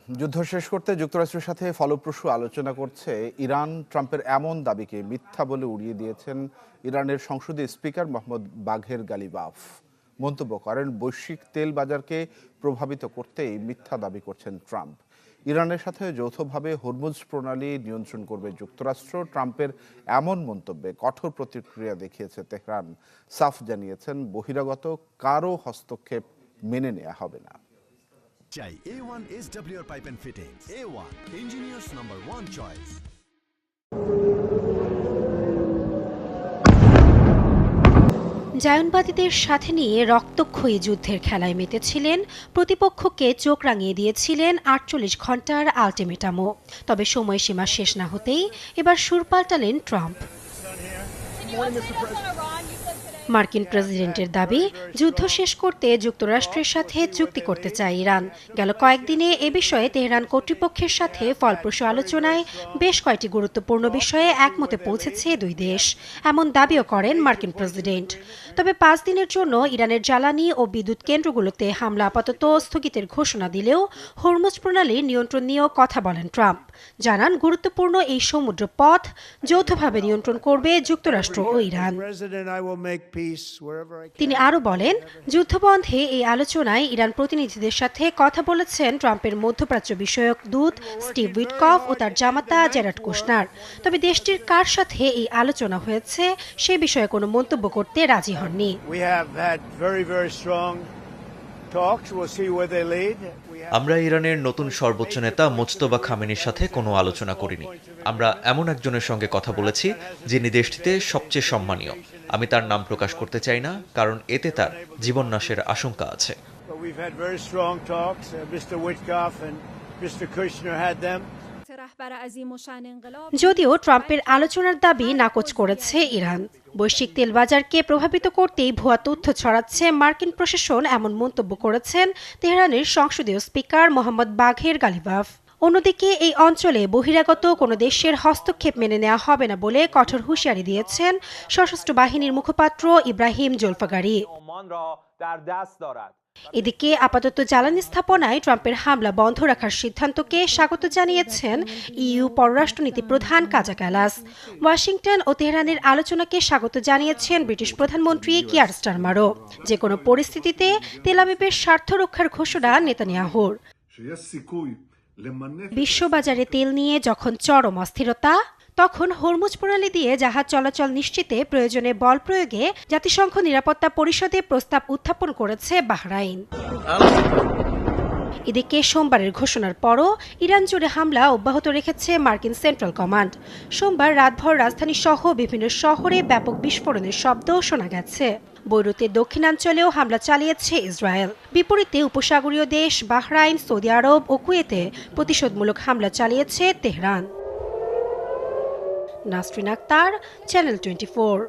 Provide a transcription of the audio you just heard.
যুদ্ধ শেষ করতে যুক্তরাষ্ট্রের সাথে ফলপ্রসূ আলোচনা করছে ইরান। ট্রাম্পের এমন দাবিকে মিথ্যা বলে উড়িয়ে দিয়েছেন ইরানের সংসদীয় স্পিকার মোহাম্মদ বাঘের গালিবাফ। মন্তব্য করেন, বৈশ্বিক তেল বাজারকে প্রভাবিত করতেই মিথ্যা দাবি করছেন ট্রাম্প। ইরানের সাথে যৌথভাবে হরমুজ প্রণালী নিয়ন্ত্রণ করবে যুক্তরাষ্ট্র। ট্রাম্পের এমন মন্তব্যে কঠোর প্রতিক্রিয়া দেখিয়েছে তেহরান। সাফ জানিয়েছেন, বহিরাগত কারো হস্তক্ষেপ মেনে নেওয়া হবে না। চাই A1 SWR Pipe and Fittings. A1 Engineers #1 choice. জায়নবাদীদের সাথে নিয়ে রক্তক্ষয়ী যুদ্ধের খেলায় মেতেছিলেন, প্রতিপক্ষকে চোখ রাঙিয়ে দিয়েছিলেন ৪৮ ঘন্টার আলটিমেটামও। তবে সময়সীমা শেষ না হতেই এবার সুর পাল্টালেন ট্রাম্প। মার্কিন প্রেসিডেন্টের দাবি, যুদ্ধ শেষ করতে যুক্তরাষ্ট্রের সাথে চুক্তি করতে চায় ইরান। গেল কয়েকদিনে এ বিষয়ে তেহরান কর্তৃপক্ষের সাথে ফলপ্রসূ আলোচনায় বেশ কয়েকটি গুরুত্বপূর্ণ বিষয়ে একমতে পৌঁছেছে দুই দেশ, এমন দাবিও করেন মার্কিন প্রেসিডেন্ট। তবে ৫ দিনের জন্য ইরানের জ্বালানি ও বিদ্যুৎ কেন্দ্রগুলোতে হামলা আপাতত স্থগিতের ঘোষণা দিলেও হরমুজ প্রণালীর নিয়ন্ত্রণ নিয়েও কথা বলেন ট্রাম্প। জানান, গুরুত্বপূর্ণ এই সমুদ্র পথ যৌথভাবে নিয়ন্ত্রণ করবে যুক্তরাষ্ট্র ও ইরান। তিনি আরও বলেন, যুদ্ধবন্ধে এই আলোচনায় ইরান প্রতিনিধিদের সাথে কথা বলেছেন ট্রাম্পের মধ্যপ্রাচ্য বিষয়ক দূত স্টিভ উইটকফ ও তার জামাতা জেরার্ড কুশনার। তবে দেশটির কার সাথে এই আলোচনা হয়েছে সে বিষয়ে কোনো মন্তব্য করতে রাজি হননি। আমরা ইরানের নতুন সর্বোচ্চ নেতা মোজতবা খামেনির সাথে কোনো আলোচনা করিনি। আমরা এমন একজনের সঙ্গে কথা বলেছি যিনি দেশটিতে সবচেয়ে সম্মানীয়। আমি তার নাম প্রকাশ করতে চাই না, কারণ এতে তার জীবননাশের আশঙ্কা আছে। যদিও ট্রাম্পের আলোচনার দাবি নাকচ করেছে ইরান। বৈশ্বিক তেল বাজারকে প্রভাবিত করতেই ভুয়া তথ্য ছড়াচ্ছে মার্কিন প্রশাসন, এমন মন্তব্য করেছেন তেহরানের সংসদীয় স্পিকার মোহাম্মদ বাঘের গালিবাফ। অন্যদিকে এই অঞ্চলে বহিরাগত কোনো দেশের হস্তক্ষেপ মেনে নেওয়া হবে না বলে কঠোর হুঁশিয়ারি দিয়েছেন সশস্ত্র বাহিনীর মুখপাত্র ইব্রাহিম জোলফাগারি। এদিকে আপাতত জ্বালানি স্থাপনায় ট্রাম্পের হামলা বন্ধ রাখার সিদ্ধান্তকে স্বাগত জানিয়েছেন ইইউ পররাষ্ট্রনীতি প্রধান কাজা ক্যালাস। ওয়াশিংটন ও তেহরানের আলোচনাকে স্বাগত জানিয়েছেন ব্রিটিশ প্রধানমন্ত্রী কিয়ার স্টারমারও। যে কোনো পরিস্থিতিতে তেল আবিবের স্বার্থ রক্ষার ঘোষণা নেতানিয়াহুর। বিশ্ববাজারে তেল নিয়ে যখন চরম অস্থিরতা, তখন হরমুজ প্রণালী দিয়ে জাহাজ চলাচল নিশ্চিতে প্রয়োজনে বল প্রয়োগে জাতিসংঘ নিরাপত্তা পরিষদে প্রস্তাব উত্থাপন করেছে বাহরাইন। এদিকে সোমবারের ঘোষণার পরও ইরান জুড়ে হামলা অব্যাহত রেখেছে মার্কিন সেন্ট্রাল কমান্ড। সোমবার রাতভর রাজধানী সহ বিভিন্ন শহরে ব্যাপক বিস্ফোরণের শব্দ শোনা গেছে। বৈরুতের দক্ষিণাঞ্চলেও হামলা চালিয়েছে ইসরায়েল। বিপরীতে উপসাগরীয় দেশ বাহরাইন, সৌদি আরব ও কুয়েতে প্রতিশোধমূলক হামলা চালিয়েছে তেহরান। নাসরিন আক্তার, চ্যানেল 24।